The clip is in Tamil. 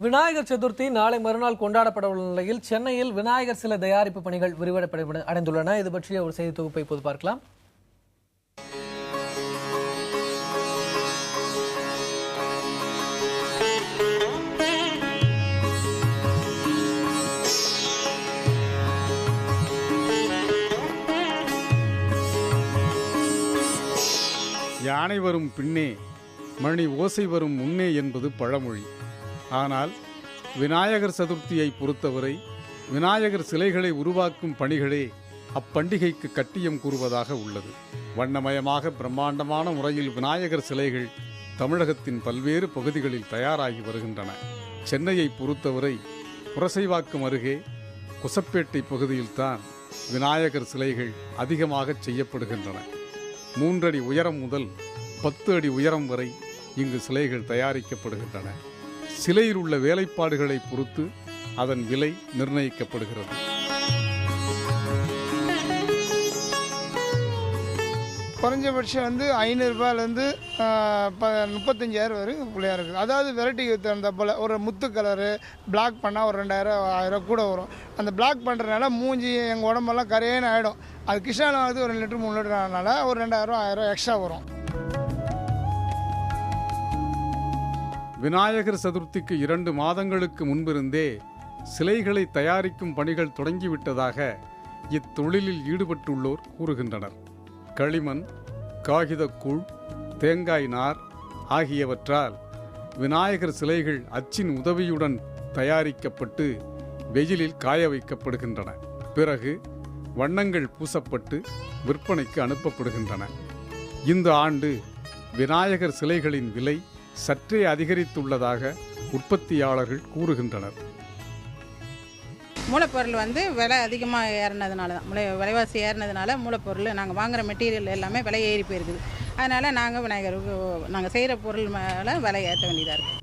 விநாயகர் சதுர்த்தி நாளை மறுநாள் கொண்டாடப்பட உள்ள நிலையில் சென்னையில் விநாயகர் சிலை தயாரிப்பு பணிகள் விரிவடை அடைந்துள்ளன. இது பற்றிய ஒரு செய்தி தொகுப்பை இப்போது பார்க்கலாம். யானை வரும் பின்னே மணி ஓசை வரும் முன்னே என்பது பழமொழி. ஆனால் விநாயகர் சதுர்த்தியை பொறுத்தவரை விநாயகர் சிலைகளை உருவாக்கும் பணிகளே அப்பண்டிகைக்கு கட்டியம் கூறுவதாக உள்ளது. வண்ணமயமாக பிரம்மாண்டமான முறையில் விநாயகர் சிலைகள் தமிழகத்தின் பல்வேறு பகுதிகளில் தயாராகி வருகின்றன. சென்னையை பொறுத்தவரை புரசைவாக்கம் அருகே குசப்பேட்டை பகுதியில்தான் விநாயகர் சிலைகள் அதிகமாக செய்யப்படுகின்றன. 3 அடி உயரம் முதல் 10 அடி உயரம் வரை இங்கு சிலைகள் தயாரிக்கப்படுகின்றன. சிலையில் உள்ள வேலைப்பாடுகளை பொறுத்து அதன் விலை நிர்ணயிக்கப்படுகிறது. குறைஞ்சபட்சம் 500 ரூபாயிலேருந்து 35,000 வரை பிள்ளையா இருக்குது. அதாவது வெரைட்டிக்கு தகுந்த போல் ஒரு முத்து கலரு பிளாக் பண்ணால் ஒரு 2,000 1000 கூட வரும். அந்த பிளாக் பண்ணுறதுனால மூஞ்சி எங்கள் உடம்பெல்லாம் கரையேன்னு ஆகிடும். அது கிருஷ்ணாவில் வந்து ஒரு 2 லிட்டர் 3 லிட்டர் ஆனால ஒரு 2,000 1000 எக்ஸ்ட்ரா வரும். விநாயகர் சதுர்த்திக்கு 2 மாதங்களுக்கு முன்பிருந்தே சிலைகளை தயாரிக்கும் பணிகள் தொடங்கிவிட்டதாக இத்தொழிலில் ஈடுபட்டுள்ளோர் கூறுகின்றனர். களிமண், காகிதக்கூழ், தேங்காய் நார் ஆகியவற்றால் விநாயகர் சிலைகள் அச்சின் உதவியுடன் தயாரிக்கப்பட்டு வெயிலில் காய வைக்கப்படுகின்றன. பிறகு வண்ணங்கள் பூசப்பட்டு விற்பனைக்கு அனுப்பப்படுகின்றன. இந்த ஆண்டு விநாயகர் சிலைகளின் விலை சற்றே அதிகரித்துள்ளதாக உற்பத்தியாளர்கள் கூறுகின்றனர். மூலப்பொருள் விலை அதிகமாக ஏறினதுனால தான், விலைவாசி ஏறினதுனால மூலப்பொருள் நாங்கள் வாங்குகிற மெட்டீரியல் எல்லாமே விலை ஏறி போயிருக்குது. அதனால் நாங்கள் விநாயகருக்கு நாங்கள் செய்கிற பொருள் மேலே விலை ஏற்ற வேண்டியதாக இருக்குது.